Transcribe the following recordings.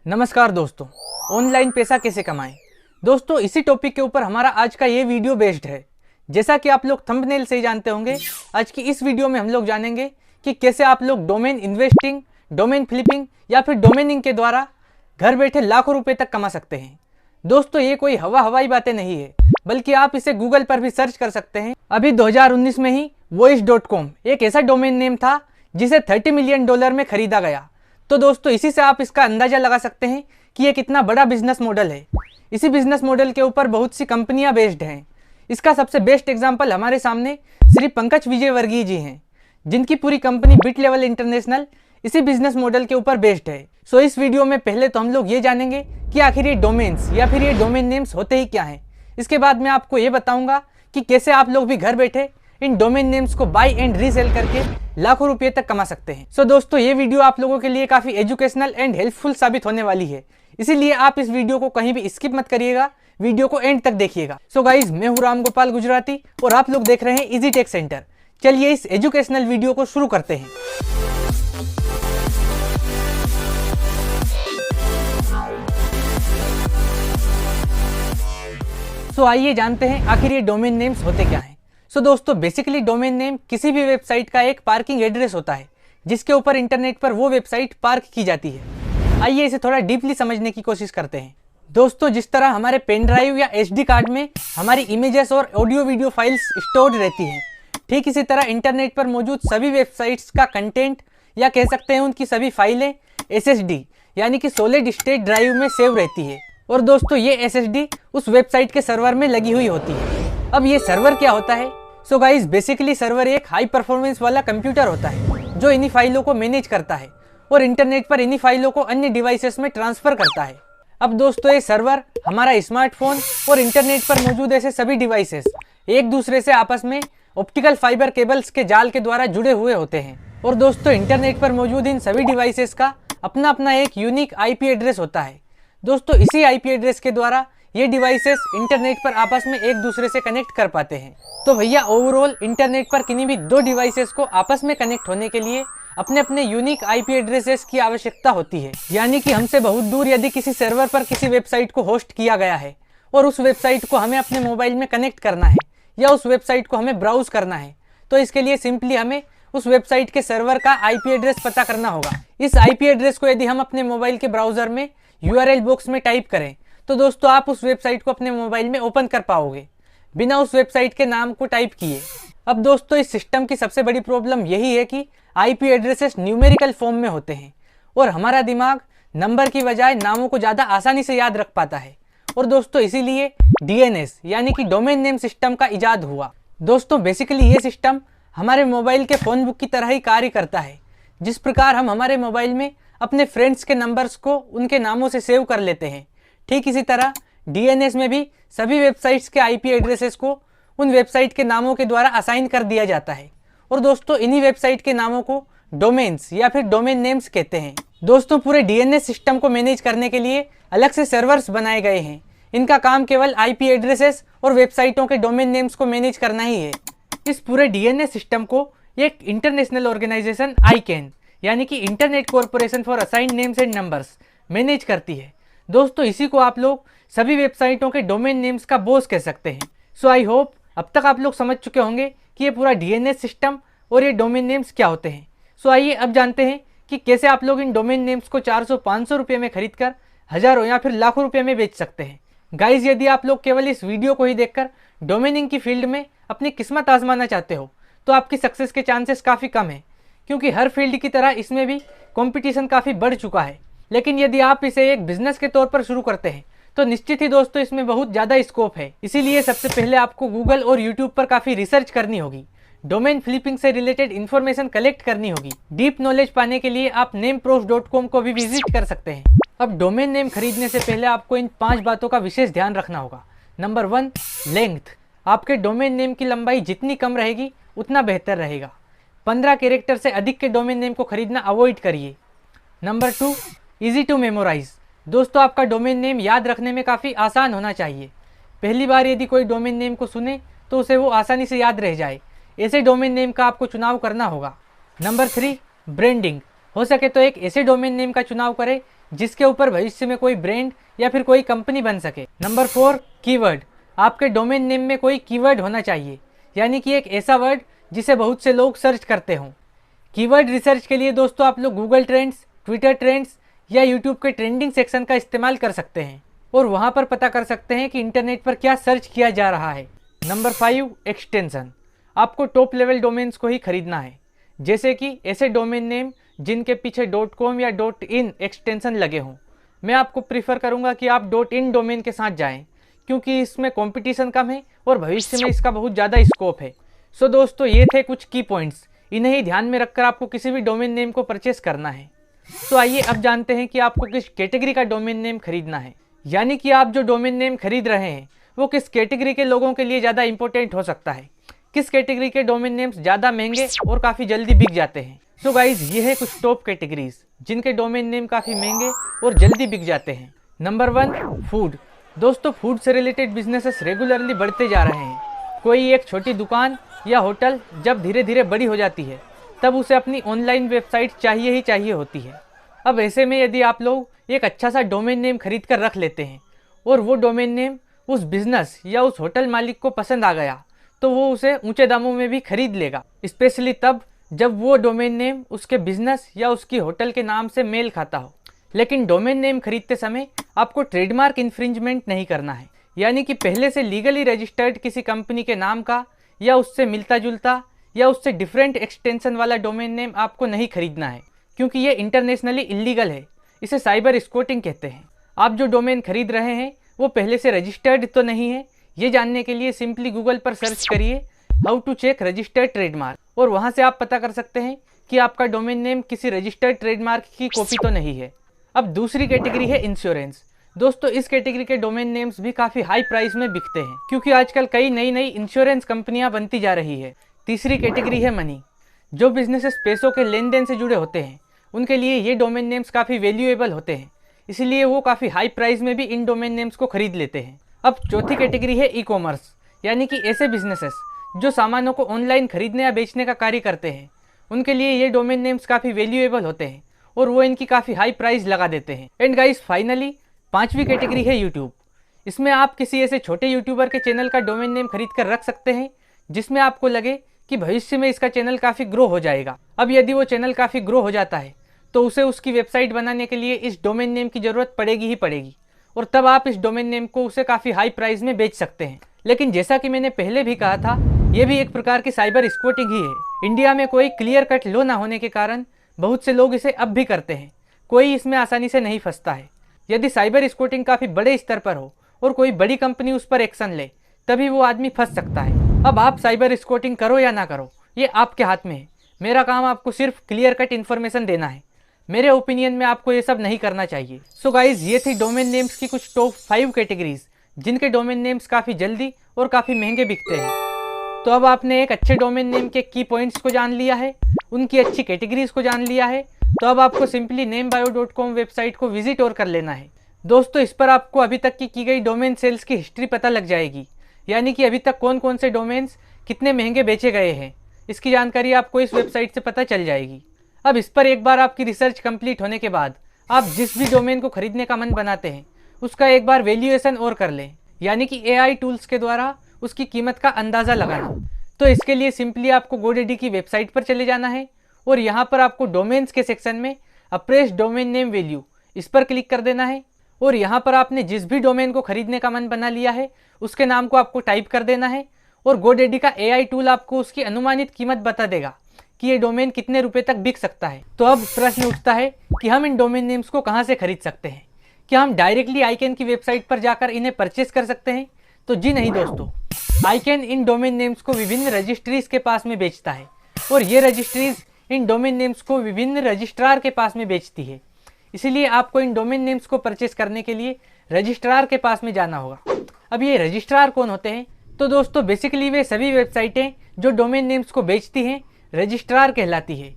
नमस्कार दोस्तों, ऑनलाइन पैसा कैसे कमाएं। दोस्तों, इसी टॉपिक के ऊपर हमारा आज का ये वीडियो बेस्ड है। जैसा कि आप लोग थंबनेल से ही जानते होंगे, आज की इस वीडियो में हम लोग जानेंगे कि कैसे आप लोग डोमेन इन्वेस्टिंग, डोमेन फ्लिपिंग या फिर डोमेनिंग के द्वारा घर बैठे लाखों रुपए तक कमा सकते हैं। दोस्तों, ये कोई हवाई बातें नहीं है, बल्कि आप इसे गूगल पर भी सर्च कर सकते हैं। अभी 2019 में ही voice.com एक ऐसा डोमेन नेम था जिसे $30 मिलियन में खरीदा गया। तो दोस्तों, इसी से आप इसका अंदाजा लगा सकते हैं कि ये कितना बड़ा बिजनेस मॉडल है। इसी बिजनेस मॉडल के ऊपर बहुत सी कंपनियां बेस्ड हैं। इसका सबसे बेस्ट एग्जांपल हमारे सामने श्री पंकज विजयवर्गीय जी हैं, जिनकी पूरी कंपनी बिटलेवल इंटरनेशनल इसी बिजनेस मॉडल के ऊपर बेस्ड है। सो इस वीडियो में पहले तो हम लोग ये जानेंगे कि आखिर ये डोमेन्स या फिर ये डोमेन नेम्स होते ही क्या हैं। इसके बाद मैं आपको ये बताऊंगा कि कैसे आप लोग भी घर बैठे इन डोमेन नेम्स को बाय एंड रीसेल करके लाखों रुपए तक कमा सकते हैं। सो दोस्तों, ये वीडियो आप लोगों के लिए काफी एजुकेशनल एंड हेल्पफुल साबित होने वाली है, इसीलिए आप इस वीडियो को कहीं भी स्किप मत करिएगा, वीडियो को एंड तक देखिएगा। सो गाइज, मैं हूं राम गोपाल गुजराती और आप लोग देख रहे हैं इजी टेक सेंटर। चलिए इस एजुकेशनल वीडियो को शुरू करते हैं। सो आइए जानते हैं आखिर ये डोमेन नेम्स होते क्या हैं। सो दोस्तों, बेसिकली डोमेन नेम किसी भी वेबसाइट का एक पार्किंग एड्रेस होता है, जिसके ऊपर इंटरनेट पर वो वेबसाइट पार्क की जाती है। आइए इसे थोड़ा डीपली समझने की कोशिश करते हैं। दोस्तों, जिस तरह हमारे पेन ड्राइव या एचडी कार्ड में हमारी इमेजेस और ऑडियो वीडियो फाइल्स स्टोर्ड रहती हैं, ठीक इसी तरह इंटरनेट पर मौजूद सभी वेबसाइट्स का कंटेंट या कह सकते हैं उनकी सभी फाइलें एसएसडी यानी कि सॉलिड स्टेट ड्राइव में सेव रहती है। और दोस्तों, ये एसएसडी उस वेबसाइट के सर्वर में लगी हुई होती है। अब ये सर्वर क्या होता है? सो गाइस, बेसिकली सर्वर एक हाई परफॉर्मेंस वाला कंप्यूटर होता है जो इन्हीं फाइलों को मैनेज करता है और इंटरनेट पर इन्हीं फाइलों को अन्य डिवाइसेस में ट्रांसफर करता है। अब दोस्तों, ये सर्वर हमारा स्मार्टफोन और इंटरनेट पर मौजूद ऐसे सभी डिवाइसेस एक दूसरे से आपस में ऑप्टिकल फाइबर केबल्स के जाल के द्वारा जुड़े हुए होते हैं। और दोस्तों, इंटरनेट पर मौजूद इन सभी डिवाइसेस का अपना अपना एक यूनिक आईपी एड्रेस होता है। दोस्तों, इसी आईपी एड्रेस के द्वारा ये डिवाइसेस इंटरनेट पर आपस में एक दूसरे से कनेक्ट कर पाते हैं। तो भैया, ओवरऑल इंटरनेट पर किन्हीं भी दो डिवाइसेस को आपस में कनेक्ट होने के लिए अपने अपने यूनिक आईपी एड्रेसेस की आवश्यकता होती है। यानी कि हमसे बहुत दूर यदि किसी सर्वर पर किसी वेबसाइट को होस्ट किया गया है और उस वेबसाइट को हमें अपने मोबाइल में कनेक्ट करना है या उस वेबसाइट को हमें ब्राउज करना है, तो इसके लिए सिंपली हमें उस वेबसाइट के सर्वर का आईपी एड्रेस पता करना होगा। इस आईपी एड्रेस को यदि हम अपने मोबाइल के ब्राउजर में यूआरएल बॉक्स में टाइप करें, तो दोस्तों आप उस वेबसाइट को अपने मोबाइल में ओपन कर पाओगे बिना उस वेबसाइट के नाम को टाइप किए। अब दोस्तों, इस सिस्टम की सबसे बड़ी प्रॉब्लम यही है कि आईपी एड्रेसेस न्यूमेरिकल फॉर्म में होते हैं और हमारा दिमाग नंबर की बजाय नामों को ज़्यादा आसानी से याद रख पाता है। और दोस्तों, इसीलिए डीएनएस यानी कि डोमेन नेम सिस्टम का इजाद हुआ। दोस्तों, बेसिकली ये सिस्टम हमारे मोबाइल के फ़ोन बुक की तरह ही कार्य करता है। जिस प्रकार हम हमारे मोबाइल में अपने फ्रेंड्स के नंबर्स को उनके नामों से सेव कर लेते हैं, ठीक इसी तरह डीएनएस में भी सभी वेबसाइट्स के आईपी एड्रेसेस को उन वेबसाइट के नामों के द्वारा असाइन कर दिया जाता है। और दोस्तों, इन्हीं वेबसाइट के नामों को डोमेन्स या फिर डोमेन नेम्स कहते हैं। दोस्तों, पूरे डीएनएस सिस्टम को मैनेज करने के लिए अलग से सर्वर्स बनाए गए हैं। इनका काम केवल आईपी एड्रेसेस और वेबसाइटों के डोमेन नेम्स को मैनेज करना ही है। इस पूरे डीएनएस सिस्टम को एक इंटरनेशनल ऑर्गेनाइजेशन आईकैन यानी कि internet corporation for assigned names and numbers manage करती है। दोस्तों, इसी को आप लोग सभी वेबसाइटों के डोमेन नेम्स का बॉस कह सकते हैं। सो आई होप अब तक आप लोग समझ चुके होंगे कि ये पूरा डीएनएस सिस्टम और ये डोमेन नेम्स क्या होते हैं। सो आइए अब जानते हैं कि कैसे आप लोग इन डोमेन नेम्स को 400-500 रुपये में खरीद कर हज़ारों या फिर लाखों रुपये में बेच सकते हैं। गाइज, यदि आप लोग केवल इस वीडियो को ही देखकर डोमेनिंग की फील्ड में अपनी किस्मत आजमाना चाहते हो, तो आपकी सक्सेस के चांसेस काफ़ी कम है, क्योंकि हर फील्ड की तरह इसमें भी कंपटीशन काफ़ी बढ़ चुका है। लेकिन यदि आप इसे एक बिजनेस के तौर पर शुरू करते हैं, तो निश्चित ही दोस्तों इसमें बहुत ज़्यादा स्कोप है। इसीलिए सबसे पहले आपको गूगल और यूट्यूब पर काफ़ी रिसर्च करनी होगी, डोमेन फ्लिपिंग से रिलेटेड इन्फॉर्मेशन कलेक्ट करनी होगी। डीप नॉलेज पाने के लिए आप nameprof.com को भी विजिट कर सकते हैं। अब डोमेन नेम खरीदने से पहले आपको इन 5 बातों का विशेष ध्यान रखना होगा। Number 1, length. आपके डोमेन नेम की लंबाई जितनी कम रहेगी उतना बेहतर रहेगा। 15 कैरेक्टर से अधिक के डोमेन नेम को खरीदना अवॉइड करिए। Number 2, easy to memorise. दोस्तों, आपका डोमेन नेम याद रखने में काफ़ी आसान होना चाहिए। पहली बार यदि कोई डोमेन नेम को सुने तो उसे वो आसानी से याद रह जाए, ऐसे डोमेन नेम का आपको चुनाव करना होगा। Number 3, branding. हो सके तो एक ऐसे डोमेन नेम का चुनाव करें जिसके ऊपर भविष्य में कोई ब्रांड या फिर कोई कंपनी बन सके। Number 4, keyword. आपके डोमेन नेम में कोई कीवर्ड होना चाहिए, यानी कि एक ऐसा वर्ड जिसे बहुत से लोग सर्च करते हों। कीवर्ड रिसर्च के लिए दोस्तों आप लोग गूगल ट्रेंड्स, ट्विटर ट्रेंड्स या यूट्यूब के ट्रेंडिंग सेक्शन का इस्तेमाल कर सकते हैं और वहां पर पता कर सकते हैं कि इंटरनेट पर क्या सर्च किया जा रहा है। Number 5, extension. आपको टॉप लेवल डोमेन्स को ही खरीदना है, जैसे कि ऐसे डोमेन नेम जिनके पीछे .com या .in एक्सटेंशन लगे हों। मैं आपको प्रीफर करूंगा कि आप .in डोमेन के साथ जाएं, क्योंकि इसमें कंपटीशन कम है और भविष्य में इसका बहुत ज़्यादा स्कोप है। सो दोस्तों, ये थे कुछ की पॉइंट्स। इन्हें ही ध्यान में रखकर आपको किसी भी डोमेन नेम को परचेस करना है। तो आइए अब जानते हैं कि आपको किस कैटेगरी का डोमेन नेम खरीदना है, यानी कि आप जो डोमेन नेम खरीद रहे हैं वो किस कैटेगरी के लोगों के लिए ज़्यादा इंपॉर्टेंट हो सकता है। किस कैटेगरी के डोमेन नेम्स ज़्यादा महंगे और काफ़ी जल्दी बिक जाते हैं। तो गाइज, ये है कुछ टॉप कैटेगरीज जिनके डोमेन नेम काफ़ी महंगे और जल्दी बिक जाते हैं। Number 1, food. दोस्तों, फूड से रिलेटेड बिजनेसेस रेगुलरली बढ़ते जा रहे हैं। कोई एक छोटी दुकान या होटल जब धीरे धीरे बड़ी हो जाती है तब उसे अपनी ऑनलाइन वेबसाइट चाहिए ही चाहिए होती है। अब ऐसे में यदि आप लोग एक अच्छा सा डोमेन नेम खरीद कर रख लेते हैं और वो डोमेन नेम उस बिजनेस या उस होटल मालिक को पसंद आ गया, तो वो उसे ऊंचे दामों में भी खरीद लेगा, स्पेशली तब जब वो डोमेन नेम उसके बिजनेस या उसकी होटल के नाम से मेल खाता हो। लेकिन डोमेन नेम खरीदते समय आपको ट्रेडमार्क इन्फ्रिंजमेंट नहीं करना है, यानी कि पहले से लीगली रजिस्टर्ड किसी कंपनी के नाम का या उससे मिलता जुलता या उससे डिफरेंट एक्सटेंशन वाला डोमेन नेम आपको नहीं खरीदना है, क्योंकि ये इंटरनेशनली इलीगल है। इसे साइबर स्क्वॉटिंग कहते हैं। आप जो डोमेन खरीद रहे हैं वो पहले से रजिस्टर्ड तो नहीं है, ये जानने के लिए सिंपली गूगल पर सर्च करिए how to check registered trademark, और वहाँ से आप पता कर सकते हैं कि आपका डोमेन नेम किसी रजिस्टर्ड ट्रेडमार्क की कॉपी तो नहीं है। अब दूसरी कैटेगरी है इंश्योरेंस। दोस्तों, इस कैटेगरी के डोमेन नेम्स भी काफ़ी हाई प्राइस में बिकते हैं, क्योंकि आजकल कई नई नई इंश्योरेंस कंपनियां बनती जा रही है। तीसरी कैटेगरी है मनी। जो बिजनेसेस पैसों के लेन देन से जुड़े होते हैं उनके लिए ये डोमेन नेम्स काफ़ी वैल्यूएबल होते हैं, इसलिए वो काफ़ी हाई प्राइस में भी इन डोमेन नेम्स को खरीद लेते हैं। अब चौथी कैटेगरी है ई कॉमर्स, यानी कि ऐसे बिजनेसेस जो सामानों को ऑनलाइन खरीदने या बेचने का कार्य करते हैं। उनके लिए ये डोमेन नेम्स काफ़ी वैल्यूएबल होते हैं और वो इनकी काफ़ी हाई प्राइस लगा देते हैं। एंड गाइस, फाइनली पांचवी कैटेगरी है यूट्यूब। इसमें आप किसी ऐसे छोटे यूट्यूबर के चैनल का डोमेन नेम खरीद कर रख सकते हैं जिसमें आपको लगे कि भविष्य में इसका चैनल काफ़ी ग्रो हो जाएगा। अब यदि वो चैनल काफ़ी ग्रो हो जाता है तो उसे उसकी वेबसाइट बनाने के लिए इस डोमेन नेम की ज़रूरत पड़ेगी ही पड़ेगी, और तब आप इस डोमेन नेम को उसे काफ़ी हाई प्राइस में बेच सकते हैं। लेकिन जैसा कि मैंने पहले भी कहा था, ये भी एक प्रकार की साइबर स्क्वॉटिंग ही है। इंडिया में कोई क्लियर कट लॉ ना होने के कारण बहुत से लोग इसे अब भी करते हैं। कोई इसमें आसानी से नहीं फंसता है। यदि साइबर स्क्वॉटिंग काफ़ी बड़े स्तर पर हो और कोई बड़ी कंपनी उस पर एक्शन ले, तभी वो आदमी फंस सकता है। अब आप साइबर स्क्वॉटिंग करो या ना करो, ये आपके हाथ में है। मेरा काम आपको सिर्फ क्लियर कट इन्फॉर्मेशन देना है। मेरे ओपिनियन में आपको ये सब नहीं करना चाहिए। सो गाइज, ये थी डोमेन नेम्स की कुछ टॉप 5 कैटेगरीज जिनके डोमेन नेम्स काफ़ी जल्दी और काफ़ी महंगे बिकते हैं। तो अब आपने एक अच्छे डोमेन नेम के की पॉइंट्स को जान लिया है, उनकी अच्छी कैटेगरीज को जान लिया है, तो अब आपको सिंपली namebio.com वेबसाइट को विजिट और कर लेना है। दोस्तों, इस पर आपको अभी तक की गई डोमेन सेल्स की हिस्ट्री पता लग जाएगी, यानी कि अभी तक कौन कौन से डोमेन्स कितने महंगे बेचे गए हैं, इसकी जानकारी आपको इस वेबसाइट से पता चल जाएगी। अब इस पर एक बार आपकी रिसर्च कंप्लीट होने के बाद आप जिस भी डोमेन को खरीदने का मन बनाते हैं उसका एक बार वैल्यूएशन और कर लें, यानी कि AI टूल्स के द्वारा उसकी कीमत का अंदाज़ा लगाना। तो इसके लिए सिंपली आपको GoDaddy की वेबसाइट पर चले जाना है और यहाँ पर आपको डोमेन्स के सेक्शन में अप्रेस डोमेन नेम वैल्यू, इस पर क्लिक कर देना है और यहाँ पर आपने जिस भी डोमेन को खरीदने का मन बना लिया है उसके नाम को आपको टाइप कर देना है और GoDaddy का AI टूल आपको उसकी अनुमानित कीमत बता देगा कि ये डोमेन कितने रुपए तक बिक सकता है। तो अब प्रश्न उठता है कि हम इन डोमेन नेम्स को कहाँ से खरीद सकते हैं? क्या हम डायरेक्टली आईकैन की वेबसाइट पर जाकर इन्हें परचेस कर सकते हैं? तो जी नहीं दोस्तों, आईकैन इन डोमेन नेम्स को विभिन्न रजिस्ट्रीज के पास में बेचता है और ये रजिस्ट्रीज इन डोमेन नेम्स को विभिन्न रजिस्ट्रार के पास में बेचती है। इसीलिए आपको इन डोमेन नेम्स को परचेस करने के लिए रजिस्ट्रार के पास में जाना होगा। अब ये रजिस्ट्रार कौन होते हैं? तो दोस्तों, बेसिकली वे सभी वेबसाइटें जो डोमेन नेम्स को बेचती हैं रजिस्ट्रार कहलाती है।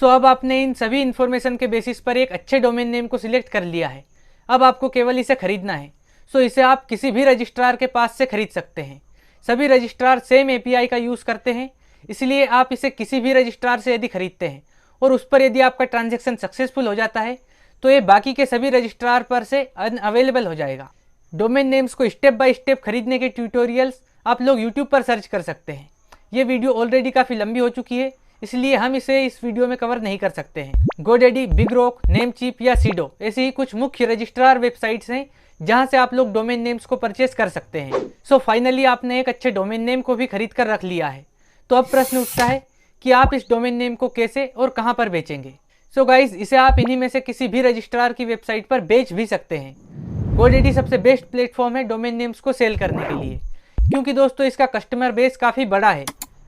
सो अब आपने इन सभी इन्फॉर्मेशन के बेसिस पर एक अच्छे डोमेन नेम को सिलेक्ट कर लिया है। अब आपको केवल इसे खरीदना है। सो इसे आप किसी भी रजिस्ट्रार के पास से खरीद सकते हैं। सभी रजिस्ट्रार सेम API का यूज़ करते हैं, इसलिए आप इसे किसी भी रजिस्ट्रार से यदि खरीदते हैं और उस पर यदि आपका ट्रांजैक्शन सक्सेसफुल हो जाता है तो ये बाकी के सभी रजिस्ट्रार पर से अनअवेलेबल हो जाएगा। डोमेन नेम्स को स्टेप बाय स्टेप खरीदने के ट्यूटोरियल्स आप लोग यूट्यूब पर सर्च कर सकते हैं। ये वीडियो ऑलरेडी काफ़ी लंबी हो चुकी है, इसलिए हम इसे इस वीडियो में कवर नहीं कर सकते हैं। गोडेडी, बिगरॉक, नेमचीप या सीडो ऐसी ही कुछ मुख्य रजिस्ट्रार वेबसाइट्स हैं जहां से आप लोग डोमेन नेम्स को परचेस कर सकते हैं। सो फाइनली आपने एक अच्छे डोमेन नेम को भी खरीद कर रख लिया है। तो अब प्रश्न उठता है कि आप इस डोमेन नेम को कैसे और कहां पर बेचेंगे। सो गाइज, इसे आप इन्हीं में से किसी भी रजिस्ट्रार की वेबसाइट पर बेच भी सकते हैं। गोडेडी सबसे बेस्ट प्लेटफॉर्म है डोमेन नेम्स को सेल करने के लिए, क्योंकि दोस्तों इसका कस्टमर बेस काफ़ी बड़ा है।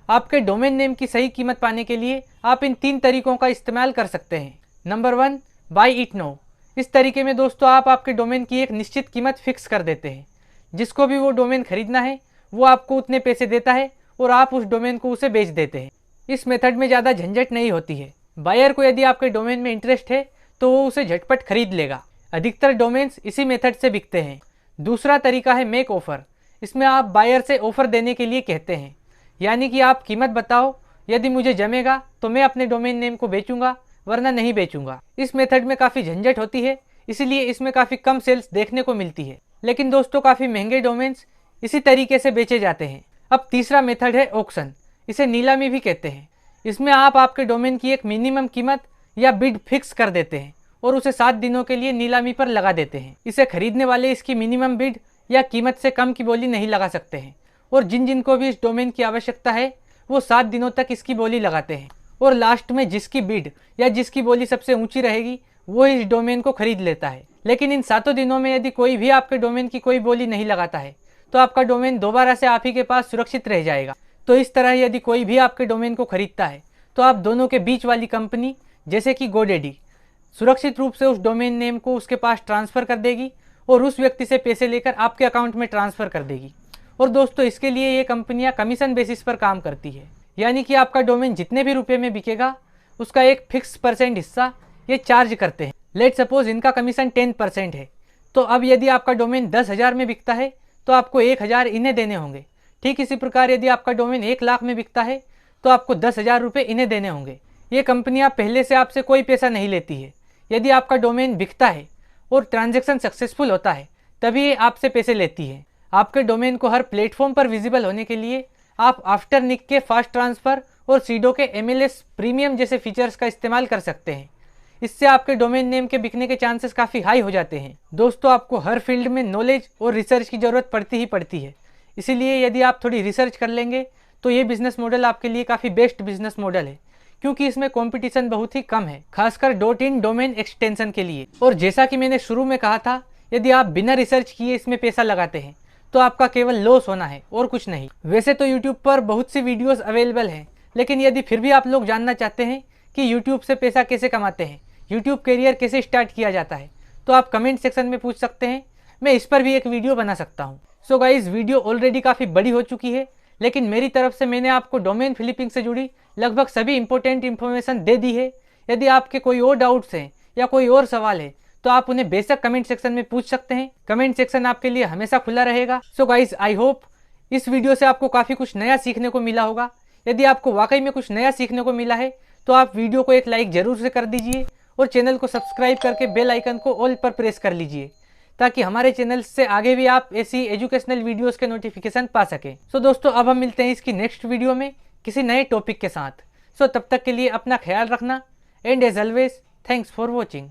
आपके डोमेन नेम की सही कीमत पाने के लिए आप इन 3 तरीकों का इस्तेमाल कर सकते हैं। Number 1, buy it now. इस तरीके में दोस्तों आप आपके डोमेन की एक निश्चित कीमत फिक्स कर देते हैं। जिसको भी वो डोमेन खरीदना है वो आपको उतने पैसे देता है और आप उस डोमेन को उसे बेच देते हैं। इस मेथड में ज़्यादा झंझट नहीं होती है। बायर को यदि आपके डोमेन में इंटरेस्ट है तो वो उसे झटपट खरीद लेगा। अधिकतर डोमेन्स इसी मेथड से बिकते हैं। दूसरा तरीका है मेक ऑफर। इसमें आप बायर से ऑफर देने के लिए कहते हैं, यानी कि आप कीमत बताओ, यदि मुझे जमेगा तो मैं अपने डोमेन नेम को बेचूंगा, वरना नहीं बेचूंगा। इस मेथड में काफ़ी झंझट होती है, इसीलिए इसमें काफ़ी कम सेल्स देखने को मिलती है। लेकिन दोस्तों काफ़ी महंगे डोमेन्स इसी तरीके से बेचे जाते हैं। अब तीसरा मेथड है ऑक्शन। इसे नीलामी भी कहते हैं। इसमें आप आपके डोमेन की एक मिनिमम कीमत या बिड फिक्स कर देते हैं और उसे 7 दिनों के लिए नीलामी पर लगा देते हैं। इसे खरीदने वाले इसकी मिनिमम बिड या कीमत से कम की बोली नहीं लगा सकते हैं, और जिन जिन को भी इस डोमेन की आवश्यकता है वो 7 दिनों तक इसकी बोली लगाते हैं, और लास्ट में जिसकी बिड या जिसकी बोली सबसे ऊंची रहेगी वो इस डोमेन को खरीद लेता है। लेकिन इन 7 दिनों में यदि कोई भी आपके डोमेन की कोई बोली नहीं लगाता है तो आपका डोमेन दोबारा से आप ही के पास सुरक्षित रह जाएगा। तो इस तरह यदि कोई भी आपके डोमेन को खरीदता है तो आप दोनों के बीच वाली कंपनी जैसे कि गोडेडी सुरक्षित रूप से उस डोमेन नेम को उसके पास ट्रांसफ़र कर देगी और उस व्यक्ति से पैसे लेकर आपके अकाउंट में ट्रांसफ़र कर देगी। और दोस्तों इसके लिए ये कंपनियां कमीशन बेसिस पर काम करती है, यानी कि आपका डोमेन जितने भी रुपए में बिकेगा उसका एक फिक्स % हिस्सा ये चार्ज करते हैं। लेट सपोज इनका कमीशन 10% है, तो अब यदि आपका डोमेन 10,000 में बिकता है तो आपको 1,000 इन्हें देने होंगे। ठीक इसी प्रकार यदि आपका डोमेन 1 लाख में बिकता है तो आपको 10,000 रुपये इन्हें देने होंगे। ये कंपनियां पहले से आपसे कोई पैसा नहीं लेती है। यदि आपका डोमेन बिकता है और ट्रांजैक्शन सक्सेसफुल होता है तभी ये आपसे पैसे लेती है। आपके डोमेन को हर प्लेटफॉर्म पर विजिबल होने के लिए आप आफ्टर निक के फास्ट ट्रांसफ़र और सीडो के MLS प्रीमियम जैसे फीचर्स का इस्तेमाल कर सकते हैं। इससे आपके डोमेन नेम के बिकने के चांसेस काफ़ी हाई हो जाते हैं। दोस्तों आपको हर फील्ड में नॉलेज और रिसर्च की ज़रूरत पड़ती ही पड़ती है, इसीलिए यदि आप थोड़ी रिसर्च कर लेंगे तो ये बिजनेस मॉडल आपके लिए काफ़ी बेस्ट बिजनेस मॉडल है, क्योंकि इसमें कंपटीशन बहुत ही कम है, खासकर .in डोमेन एक्सटेंशन के लिए। और जैसा कि मैंने शुरू में कहा था, यदि आप बिना रिसर्च किए इसमें पैसा लगाते हैं तो आपका केवल लॉस होना है और कुछ नहीं। वैसे तो यूट्यूब पर बहुत सी वीडियोस अवेलेबल हैं, लेकिन यदि फिर भी आप लोग जानना चाहते हैं कि यूट्यूब से पैसा कैसे कमाते हैं, यूट्यूब करियर कैसे स्टार्ट किया जाता है, तो आप कमेंट सेक्शन में पूछ सकते हैं। मैं इस पर भी एक वीडियो बना सकता हूँ। सो गाइज, वीडियो ऑलरेडी काफ़ी बड़ी हो चुकी है, लेकिन मेरी तरफ से मैंने आपको डोमेन फ्लिपिंग से जुड़ी लगभग सभी इंपॉर्टेंट इन्फॉर्मेशन दे दी है। यदि आपके कोई और डाउट्स हैं या कोई और सवाल है तो आप उन्हें बेशक कमेंट सेक्शन में पूछ सकते हैं। कमेंट सेक्शन आपके लिए हमेशा खुला रहेगा। सो गाइज, आई होप इस वीडियो से आपको काफ़ी कुछ नया सीखने को मिला होगा। यदि आपको वाकई में कुछ नया सीखने को मिला है तो आप वीडियो को एक लाइक ज़रूर से कर दीजिए और चैनल को सब्सक्राइब करके बेल आइकन को ऑल पर प्रेस कर लीजिए, ताकि हमारे चैनल से आगे भी आप ऐसी एजुकेशनल वीडियोस के नोटिफिकेशन पा सकें। सो दोस्तों, अब हम मिलते हैं इसकी नेक्स्ट वीडियो में किसी नए टॉपिक के साथ। सो तब तक के लिए अपना ख्याल रखना, and as always thanks for watching.